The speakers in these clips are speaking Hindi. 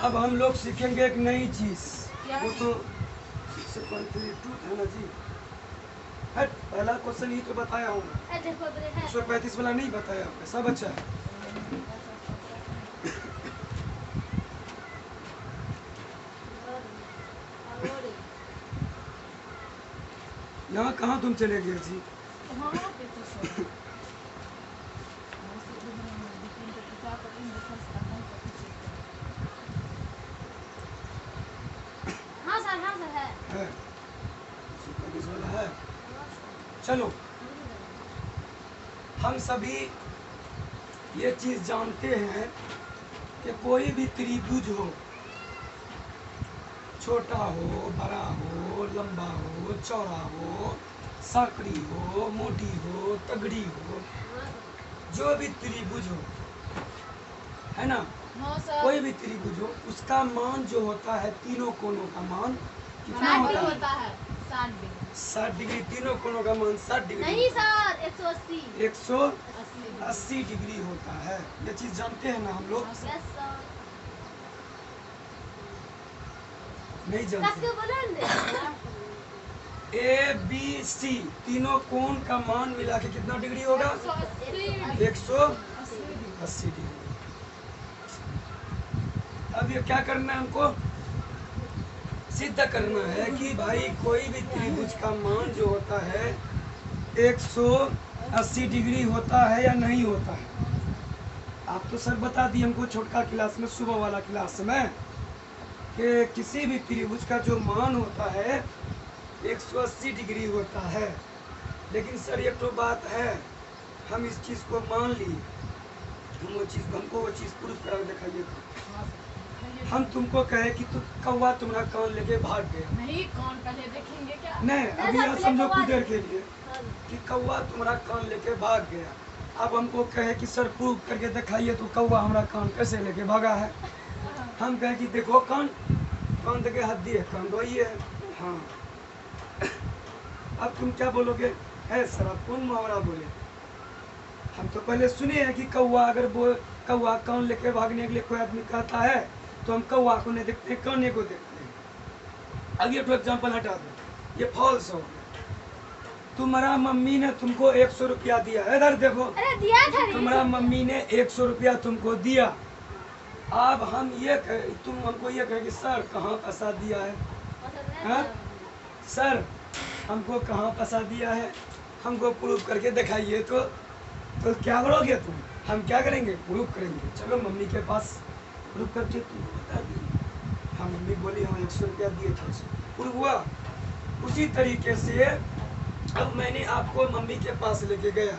अब हम लोग सीखेंगे एक नई चीज। क्या? वो तो 6.32 है ना जी। हट, पहला क्वेश्चन ही तो बताया हूँ। 135 वाला नहीं बताया आपने, सब अच्छा है। यहाँ कहाँ तुम चले गए जी? हाँ सर है। 135 वाला है। चलो, हम सभी ये चीज जानते हैं कि कोई भी त्रिभुज हो, छोटा हो, बड़ा हो, लंबा हो, चौड़ा हो, साकड़ी हो, मोटी हो, तगड़ी हो, जो भी त्रिभुज हो, है ना, हाँ सर। कोई भी त्रिभुज हो, उसका मान जो होता है, तीनों कोणों का मान कितना 60 होता है? 60 डिग्री। 60 डिग्री। तीनों कोणों का मान 60 डिग्री नहीं होता है। सर, 180 180 डिग्री होता है। ये चीज जानते हैं ना हम लोग? Yes sir. नहीं जानते? बोलो ए बी सी तीनों कोण का मान मिला के कितना डिग्री होगा? 180 डिग्री। अब ये क्या करना है हमको? सिद्ध करना है कि भाई कोई भी त्रिभुज का मान जो होता है 180 डिग्री होता है या नहीं होता है। आप तो सर बता दिए हमको छोटका क्लास में, सुबह वाला क्लास में, कि किसी भी त्रिभुज का जो मान होता है 180 डिग्री होता है। लेकिन सर ये तो बात है, हम इस चीज़ को मान लिए, हमको वो चीज़ प्रूफ करा दिखाइए। हम तुमको कहे कि तू कौवा तुम्हारा कान लेके भाग गया। नहीं, कौन पहले देखेंगे क्या? नहीं, अभी यहाँ समझो कुछ देर के लिए कि कौवा तुम्हारा कान लेके भाग गया। अब हमको कहे कि सर प्रूफ करके दिखाइए तो कौवा हमारा कान कैसे लेके भागा है। हम कहे कि देखो कान देके हड्डी है, कान दो ही है। हाँ, अब तुम क्या बोलोगे? है सर, आप कौन मुहावरा बोले? हम तो पहले सुने हैं कि कौवा अगर कौवा कान लेके भागने के लिए कोई आदमी कहता है तो हम कौवा को नहीं देखते, काने को देखते हैं। अब ये तो एग्जाम्पल हटा दो, ये फॉल्स हो। तुम्हारा मम्मी ने तुमको 100 रुपया दिया, इधर देखो। अरे दिया था। तुम्हारा मम्मी ने 100 रुपया तुमको दिया। अब हम तुम हमको ये कहे कि सर कहाँ पैसा दिया है? हाँ? सर हमको कहाँ पैसा दिया है, हमको प्रूफ करके दिखाइए। तो क्या करोगे तुम? हम क्या करेंगे? प्रूफ करेंगे। चलो मम्मी के पास प्रूफ करके तुम बता दिए। हाँ, मम्मी बोली हाँ 100 रुपया दिए थे, प्रूफ हुआ। उसी तरीके से अब मैंने आपको मम्मी के पास लेके गया,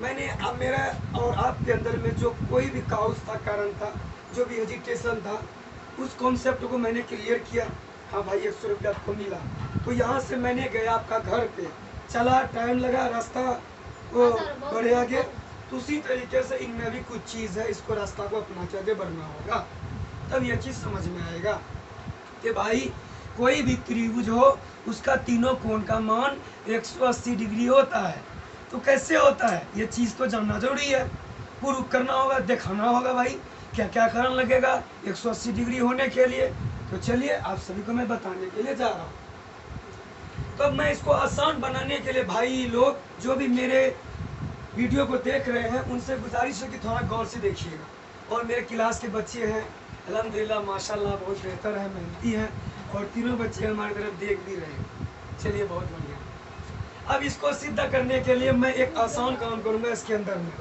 मैंने अब मेरा और आपके अंदर में जो कोई भी काउस था, कारण था, जो भी हेजिटेशन था, उस कॉन्सेप्ट को मैंने क्लियर किया। हाँ भाई 100 रुपया आपको मिला। तो यहाँ से मैंने गया आपका घर पे, चला, टाइम लगा, रास्ता को बढ़े आगे। तो उसी तरीके से इनमें भी कुछ चीज़ है, इसको रास्ता को अपना के आगे बढ़ना होगा, तब यह चीज़ समझ में आएगा कि भाई कोई भी त्रिभुज हो उसका तीनों कोण का मान 180 डिग्री होता है। तो कैसे होता है ये चीज़ तो जानना जरूरी है, प्रूव करना होगा, दिखाना होगा भाई क्या क्या कारण लगेगा 180 डिग्री होने के लिए। तो चलिए आप सभी को मैं बताने के लिए जा रहा हूँ। तो मैं इसको आसान बनाने के लिए भाई लोग जो भी मेरे वीडियो को देख रहे हैं उनसे गुजारिश है कि थोड़ा गौर से देखिएगा। और मेरे क्लास के बच्चे हैं अल्हम्दुलिल्लाह माशाल्लाह बहुत बेहतर है, मेहनती हैं, और तीनों बच्चे हमारी तरफ देख भी रहे हैं। चलिए बहुत बढ़िया। अब इसको सिद्ध करने के लिए मैं एक आसान काम करूँगा इसके अंदर में।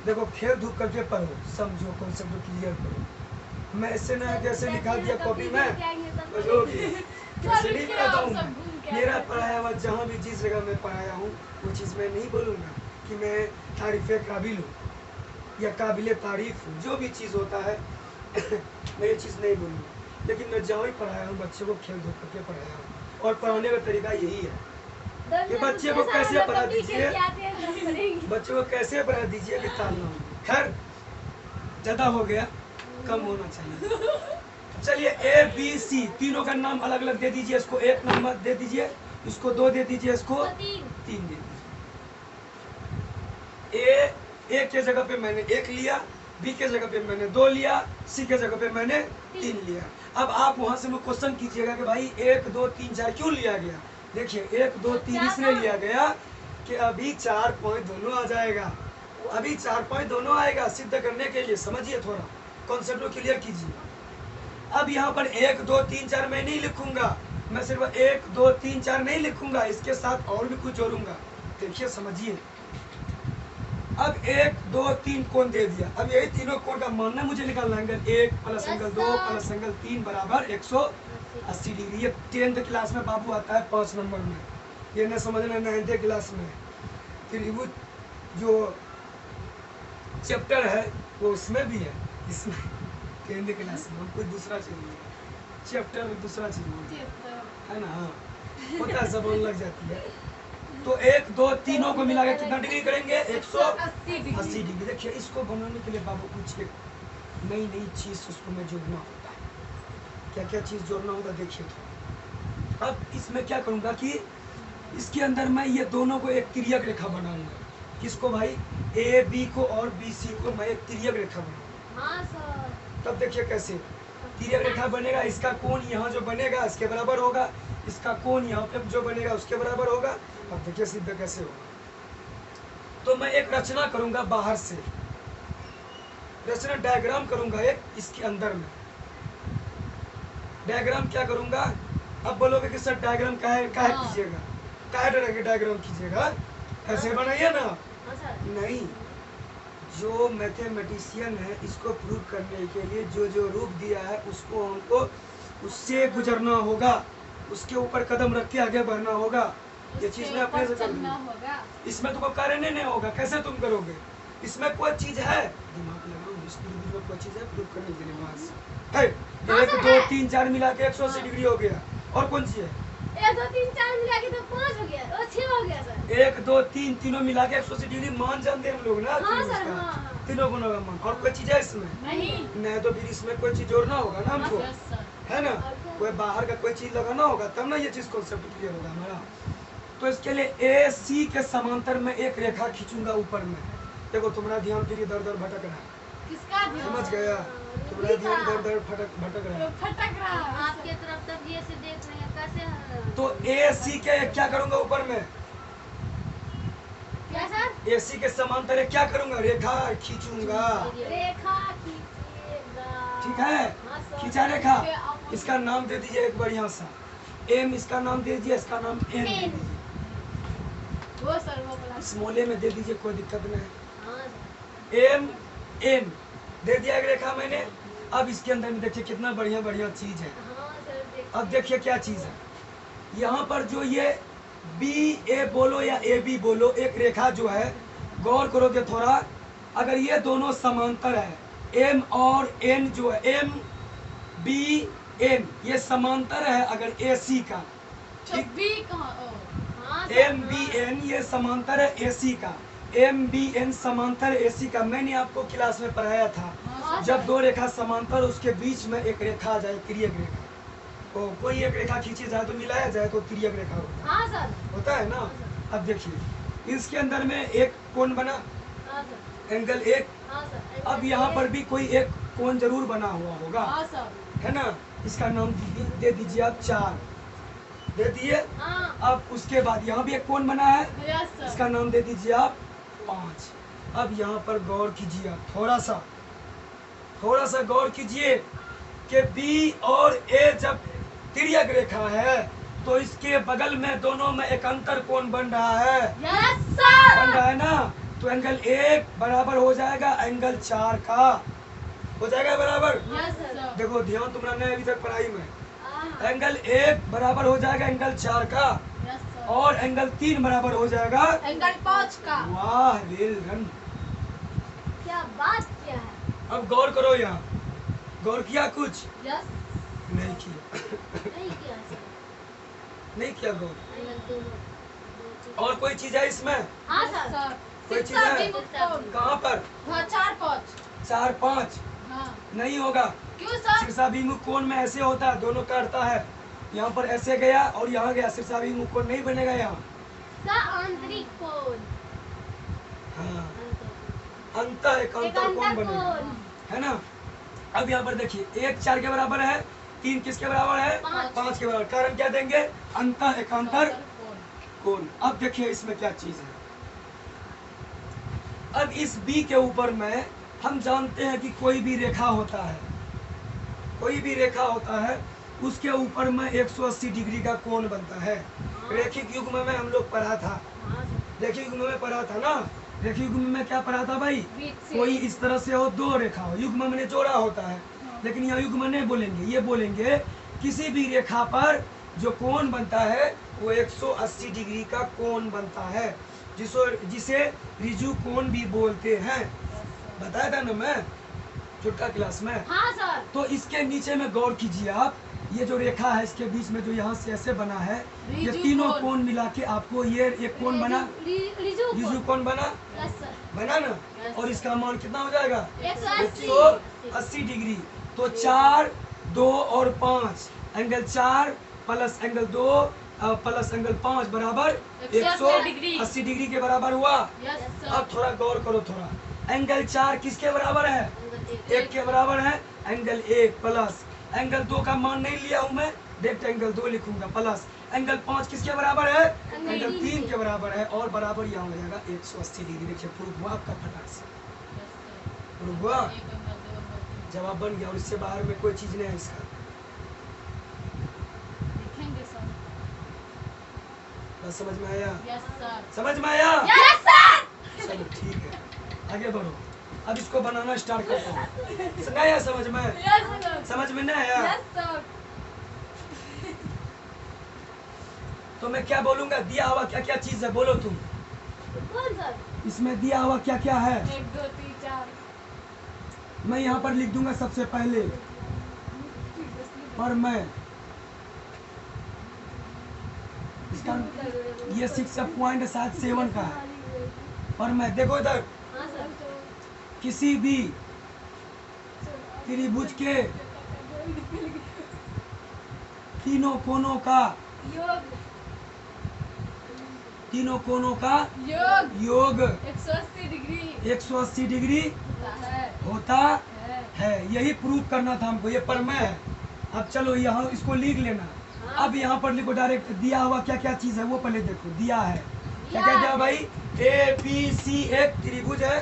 देखो खेल धूप करके पढ़ो, समझो, कॉन्सेप्ट क्लियर करो। मैं इससे ना कैसे लिखा दिया कॉपी में कैसे नहीं पढ़ाता हूँ। मेरा पढ़ाया हुआ जहाँ भी जिस जगह मैं पढ़ाया हूँ वो चीज़ मैं नहीं बोलूँगा कि मैं तारीफ़ काबिल हूँ या काबिल तारीफ़ हूँ। जो भी चीज़ होता है मैं ये चीज़ नहीं बोलूँगा, लेकिन मैं जहाँ भी पढ़ाया हूँ बच्चे को खेल धूप करके पढ़ाया हूँ। और पढ़ाने का तरीका यही है कि बच्चे को कैसे पढ़ा दीजिए, बच्चे को कैसे पढ़ा दीजिए कि तालना। खैर ज़्यादा हो गया, कम होना चाहिए। चलिए ए बी सी तीनों का नाम अलग अलग दे दीजिए। इसको 1 नंबर दे दीजिए, इसको 2 दे दीजिए, इसको 3 दे दीजिए। ए के जगह पे मैंने 1 लिया, बी के जगह पे मैंने 2 लिया, सी के जगह पे मैंने 3 लिया। अब आप वहां से मुझे क्वेश्चन कीजिएगा कि भाई 1 2 3 4 क्यों लिया गया। देखिए 1 2 3 इसलिए लिया गया कि अभी 4 पॉइंट दोनों आ जाएगा, अभी 4 पॉइंट दोनों आएगा सिद्ध करने के लिए। समझिए, थोड़ा कॉन्सेप्ट को क्लियर कीजिए। अब यहाँ पर 1 2 3 4 मैं नहीं लिखूंगा, मैं सिर्फ 1 2 3 4 नहीं लिखूंगा, इसके साथ और भी कुछ जोड़ूंगा। देखिए समझिए, अब 1 2 3 कोण दे दिया। अब यही तीनों कोण का मानना मुझे निकालना है। Angle 1 plus angle 2 plus angle 3 बराबर 180 डिग्री। ये 10th क्लास में बाबू आता है 5 नंबर में, ये न समझना 9th क्लास में। त्रिभुज जो चैप्टर है वो उसमें भी है, इसमें 10th क्लास में। कोई दूसरा चीज नहीं है, चैप्टर में दूसरा चीज नहीं है ना। हाँ होता है, जबान लग जाती है। तो 1 2 तीनों को मिला के कितना डिग्री करेंगे, 180 डिग्री। देखिए इसको बनाने के लिए बाबू कुछ एक नई नई चीज उसको में जोड़ना होता है। क्या क्या चीज जोड़ना होगा देखिए। तो अब इसमें क्या करूंगा कि इसके अंदर मैं ये दोनों को एक तिर्यक रेखा बनाऊंगा। किसको भाई, ए बी को और बी सी को मैं एक तिर्यक रेखा बनाऊंगा। हाँ सर। तब देखिए कैसे तिर्यक रेखा बनेगा। इसका कोण यहाँ जो बनेगा इसके बराबर होगा, इसका कोण यहाँ पे जो बनेगा उसके बराबर होगा। अब देखिए सिद्ध कैसे होगा। तो मैं एक रचना करूंगा बाहर से, रचना डायग्राम करूंगा एक इसके अंदर में। डायग्राम क्या करूंगा, अब बोलोगे कि सर डायग्राम काहे कीजिएगा, काहे तरह के डायग्राम कीजिएगा, ऐसे बनाइए ना। हाँ सर। नहीं, जो मैथमेटिशियन है इसको प्रूव करने के लिए जो जो रूप दिया है उसको हमको उससे गुजरना होगा, उसके ऊपर कदम रख के आगे बढ़ना होगा। ये चीज मैं अपने से कर दूंगी। इसमें तुमको करने नहीं होगा, कैसे तुम करोगे। इसमें कोई चीज है, दिमाग लगाओ, इस त्रिभुज में कोई चीज है प्रूव करने के लिए। बस है 1 2 3 4 मिला के 180 डिग्री हो गया। और कौन सी है, 1 2 3 4 मिला के तो 5 हो गया, और 6 हो गया सर। 1 2 3 तीनों मिला के 180 डिग्री मान जानते हैं हम लोग ना। हाँ त्रिभुज सर, का हाँ। तीनों गुणों का मान। और कोई चीज है इसमें नहीं, तो फिर इसमें कोई चीज जोड़ना होगा ना हमको, है ना। कोई बाहर का कोई चीज लगाना होगा तब ना ये चीज कॉन्सेप्ट क्लियर होगा हमारा। तो इसके लिए ए सी के समांतर में एक रेखा खींचूंगा ऊपर में। देखो तुम्हारा ध्यान फिर इधर उधर भटक रहा है, किसका ध्यान? समझ गया, तुम्हारा ध्यान इधर उधर भटक रहा है। फटक रहा है आपके तरफ, तब ये से देख रहे हैं कैसे। तो ए सी के क्या करूंगा ऊपर में, क्या सर? ए सी के समांतर एक क्या करूंगा, रेखा खींचूंगा। रेखा खींचिएगा। ठीक है, हाँ सर। खींचा रेखा। इसका नाम दे दीजिए एक बढ़िया सा एम, इसका नाम दे दीजिए, इसका नाम एन दे दीजिए। वो सर वो वाला। स्मॉले में दे दीजिए, कोई दिक्कत नहीं। हाँ एम एन दे दिया एक रेखा मैंने। अब इसके अंदर में देखिए कितना बढ़िया बढ़िया चीज है। हाँ सर देखिए। अब देखिए क्या चीज है, यहाँ पर जो ये बी ए बोलो या ए बी बोलो, एक रेखा जो है, गौर करोगे थोड़ा, अगर ये दोनों समांतर है, एम और एन जो है, एम बी एन ये समांतर है अगर ए सी का, ठीक, बी कहाँ? हाँ सर, एम बी एन ये समांतर है ए सी का, एम बी एन समांतर ए सी का। मैंने आपको क्लास में पढ़ाया था, हाँ जब सर। दो रेखा समांतर उसके बीच में एक रेखा आ जाए, तिर्यक रेखा, तो कोई एक रेखा खींची जाए तो मिलाया जाए तो तिर्यक रेखा होता है। हाँ सर। होता है ना। अब देखिए इसके अंदर में एक कोण बना, हाँ सर। एंगल एक। हाँ सर। अब यहाँ पर भी कोई एक कोण जरूर बना हुआ होगा, हाँ सर। है ना। इसका नाम दे दीजिए आप 4, दे दिए। हाँ। अब उसके बाद यहाँ भी एक कोण बना है, यस सर। इसका नाम दे दीजिए आप 5। अब यहाँ पर गौर कीजिए आप, थोड़ा सा गौर कीजिए कि बी और ए जब तिर्यक रेखा है तो इसके बगल में दोनों में एक अंतर कोण बन रहा है, यस सर। बन रहा है ना। तो एंगल 1 बराबर हो जाएगा एंगल 4 का, हो जाएगा बराबर। Yes sir. देखो ध्यान तुम्हारा नहीं अभी तक पढ़ाई में। हाँ। एंगल 1 बराबर हो जाएगा एंगल 4 का, यस सर। और एंगल 3 बराबर हो जाएगा एंगल 5 का। वाह रेल रन। क्या बात किया है। अब गौर करो, यहाँ गौर किया कुछ यस। नहीं किया नहीं किया सर। नहीं किया गौर। एंगल दोनों। और कोई चीज है इसमें, हाँ सर। कोई चीज है कहाँ पर, हाँ 4 5। 4 5 हाँ। नहीं होगा। क्यों सर? शीर्षाभिमुख कोण में ऐसे होता है, दोनों काटता है, यहाँ पर ऐसे गया और यहाँ गया, शीर्षाभिमुख कोण नहीं बनेगा यहाँ। सर आंतरिक कोण। हाँ अंत एकांतर कोण बनेगा, है ना। अब यहाँ पर देखिए 1 4 के बराबर है, 3 किसके बराबर है, 5 के बराबर। कारण क्या देंगे, अंत एकांतर कोण। अब देखिए इसमें क्या चीज है। अब इस बी के ऊपर में हम जानते हैं कि कोई भी रेखा होता है, कोई भी रेखा होता है उसके ऊपर में 180 डिग्री का कोण बनता है। रेखिक युग्म में हम लोग पढ़ा था, रेखिक युग्म में पढ़ा था ना। रेखिक युग्म में क्या पढ़ा था भाई, कोई इस तरह से हो, दो रेखा हो, युग्म में जोड़ा होता है। लेकिन यहाँ युग्म नहीं बोलेंगे, ये बोलेंगे किसी भी रेखा पर जो कोण बनता है वो 180 डिग्री का कोण बनता है, जिसे रिजु कोण भी बोलते हैं। बताया था ना मैं छोटा क्लास में। हाँ सर। तो इसके नीचे में गौर कीजिए आप, ये जो रेखा है इसके बीच में जो यहाँ से ऐसे बना है, ये तीनों कोण मिला के आपको ये एक कोण बना, रिजु कोण बना, यस सर। बना ना। और इसका मान कितना हो जाएगा, 180 डिग्री। तो 4 2 और 5, angle 4 plus angle 2 plus angle 5 बराबर 180 डिग्री के बराबर हुआ। Yes sir. अब थोड़ा गौर करो थोड़ा, एंगल 4 किसके बराबर है, 1 के बराबर है। एंगल 1 प्लस एंगल 2 का मान नहीं लिया हूं मैं, डायरेक्ट एंगल 2 लिखूंगा, प्लस एंगल 5 किसके बराबर है, एंगल 3 के बराबर है। और बराबर यहाँ हो जाएगा 180 डिग्री। देखिए प्रूफ हुआ आपका फटाक से, प्रूफ हुआ, जवाब बन गया। और इससे बाहर में कोई चीज नहीं है इसका। बस समझ में आया, समझ में आया, चलो ठीक है आगे बढ़ो। अब इसको बनाना स्टार्ट करते हैं। नहीं आया समझ में, समझ में नहीं आया तो मैं क्या बोलूंगा, दिया हुआ क्या क्या चीज है बोलो तुम। कौन सर? इसमें दिया हुआ क्या क्या है, 1 2 3 4। मैं यहाँ पर लिख दूंगा सबसे पहले, और मैं इसका ये 6.7 का है। और मैं देखो इधर, हाँ सर। किसी भी त्रिभुज के तीनों कोनों का योग योग 180 डिग्री 180 डिग्री होता है। यही प्रूव करना था हमको, ये प्रमेय है। अब चलो यहाँ इसको लिख लेना। अब यहाँ पर लिखो डायरेक्ट, दिया हुआ क्या क्या चीज है वो पहले देखो। दिया है क्या क्या दिया भाई, ABC एक त्रिभुज है।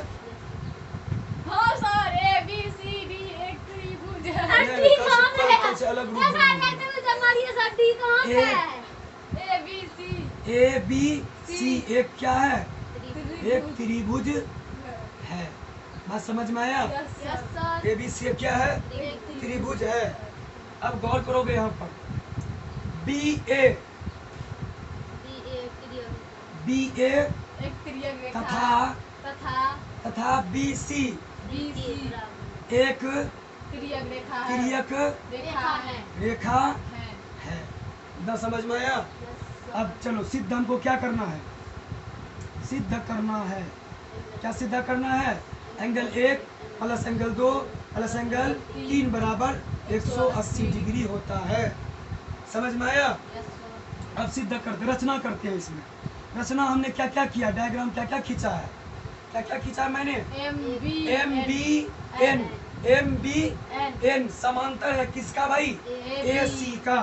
हाँ सर, ABCD एक त्रिभुज है। डी कहाँ से अलग रूप ABC एक क्या है, एक त्रिभुज है। बात समझ में आया, यस सर। ABC क्या है, त्रिभुज है। अब गौर करोगे यहाँ पर BA एक तिर्यक रेखा तथा BC एक तिर्यक रेखा रेखा है। इतना समझ में आया। अब चलो सिद्ध हमको क्या करना है, सिद्ध करना है। क्या सिद्ध करना है, angle 1 plus angle 2 plus angle 3 बराबर 180 डिग्री होता है। समझ में आया। अब सिद्ध करते, रचना करते हैं। इसमें रचना हमने क्या क्या किया, डायग्राम क्या क्या खींचा है, क्या क्या खींचा है मैंने, MBN समांतर है किसका भाई, AC का।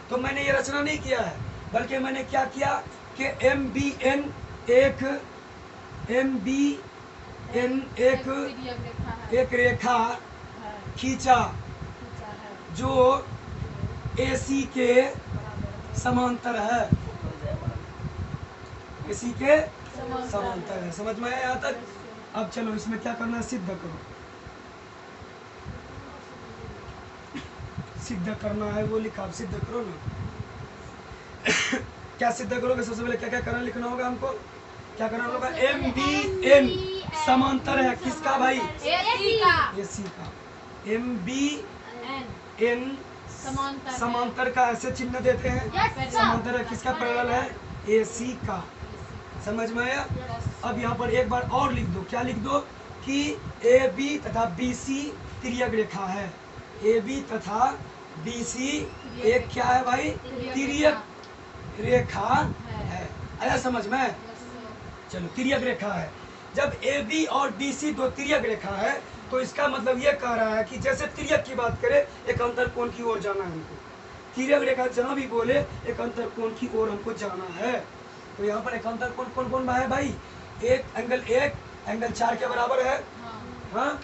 तो मैंने ये रचना नहीं किया है, बल्कि मैंने क्या किया कि MBN एक रेखा खींचा जो AC के समांतर है, AC के समांतर है। समझ में आया यहाँ तक। अब चलो इसमें क्या करना है, सिद्ध करो। सिद्ध करना है वो लिखा, सिद्ध करो ना। क्या सिद्ध करोगे, सबसे पहले क्या क्या करना लिखना होगा हमको, क्या करना होगा, MBN समांतर है किसका भाई, AC का। MBN समांतर का ऐसे चिन्ह देते हैं, समांतर है किसका, पैरेलल है AC का। समझ में आया। अब यहाँ पर एक बार और लिख दो, क्या लिख दो कि AB तथा BC तिर्यक रेखा है। AB तथा BC एक क्या है भाई, तिर्यक रेखा है। आया समझ में, चलो तिर्यक रेखा है। जब ए बी और डी सी दो तिर्यक रेखा है तो इसका मतलब ये कह रहा है कि जैसे तिर्यक की बात करें एक अंतर कोण की ओर जाना है हमको। तिर्यक रेखा जहाँ भी बोले एक अंतर कोण की ओर हमको जाना है। तो यहाँ पर एक अंतर कोण कौन कौन है भाई? एक एंगल 4 के बराबर है। हाँ,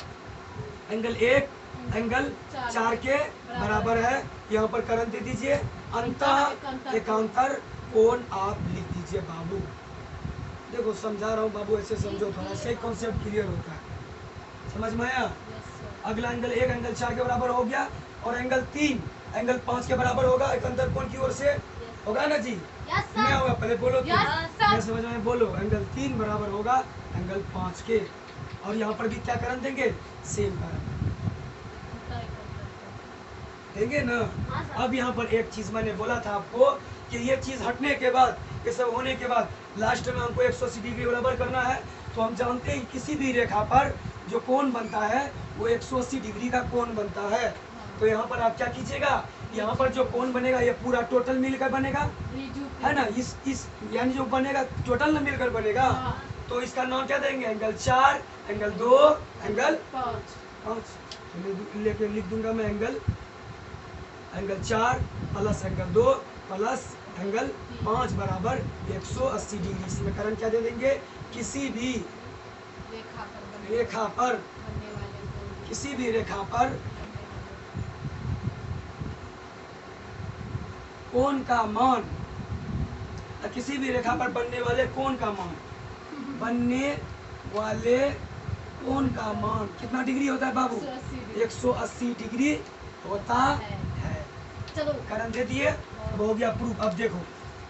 एंगल 1 एंगल 4 के बराबर है। यहाँ पर करण दे दीजिए, अंतः एकांतर कोण आप लिख दीजिए बाबू। देखो समझा रहा हूँ बाबू, ऐसे समझो थोड़ा से कॉन्सेप्ट क्लियर होता है, समझ में आया? अगला एंगल 1 एंगल 4 के बराबर हो गया और एंगल 3 एंगल 5 के बराबर होगा एकांतर कोण की ओर से, होगा ना जी? नहीं होगा? पहले बोलो तो मैं समझ में, बोलो। एंगल 3 बराबर होगा एंगल 5 के, और यहाँ पर भी क्या करण देंगे? सेम करण देंगे ना। अब यहाँ पर एक चीज मैंने बोला था आपको कि ये चीज हटने के बाद, ये सब होने के बाद लास्ट में हमको 180 डिग्री बराबर करना है। तो हम जानते हैं किसी भी रेखा पर जो कोण बनता है वो 180 डिग्री का कोण बनता है। तो यहाँ पर आप क्या कीजिएगा, यहाँ पर जो कोण बनेगा ये पूरा टोटल मिलकर बनेगा, है ना? इस यानी जो बनेगा टोटल न मिलकर बनेगा। तो इसका नाम क्या देंगे? Angle 4 angle 2 angle 5। लेके लिख दूंगा मैं angle 4 plus angle 2 plus angle 5 बराबर 180 डिग्री। इसमें करण क्या दे देंगे? किसी भी रेखा पर कोण का मान, किसी भी रेखा पर बनने वाले कोण का मान, कितना डिग्री होता है बाबू? 180 डिग्री होता है। चलो करण दे दिए, अब हो गया प्रूफ। अब देखो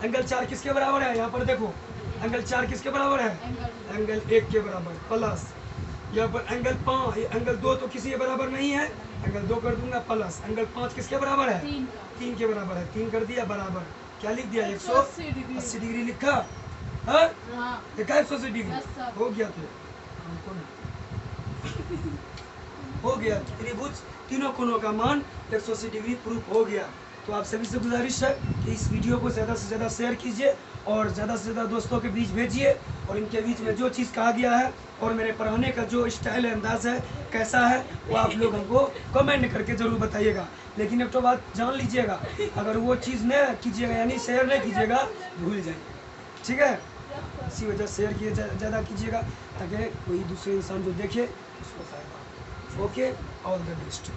एंगल 4 किसके बराबर है? यहाँ पर देखो एंगल 4 किसके बराबर है? एंगल 1 के बराबर, प्लस यहाँ पर एंगल 2 तो किसी के बराबर नहीं है, एंगल 2 कर दूंगा, प्लस एंगल 5 किसके बराबर है? 3 के बराबर है। 3 कर दिया बराबर, क्या लिख दिया? 180 डिग्री लिखा। हाँ, लिखा 180 डिग्री। हो गया तो हो गया त्रिभुज तीनों कोणों का मान 180 डिग्री प्रूफ हो गया। तो आप सभी से गुजारिश है कि इस वीडियो को ज़्यादा से ज़्यादा शेयर कीजिए और ज़्यादा से ज़्यादा दोस्तों के बीच भेजिए, और इनके बीच में जो चीज़ कहा गया है और मेरे पढ़ाने का जो स्टाइल है, अंदाज है, कैसा है, वो आप लोग हमको कमेंट करके ज़रूर बताइएगा। लेकिन एक तो बात जान लीजिएगा, अगर वो चीज़ नहीं कीजिएगा यानी शेयर नहीं कीजिएगा, भूल जाइए, ठीक है? इसी वजह से शेयर किए ज़्यादा कीजिएगा ताकि कोई दूसरे इंसान जो देखे उसको फायदा। Okay, all the best.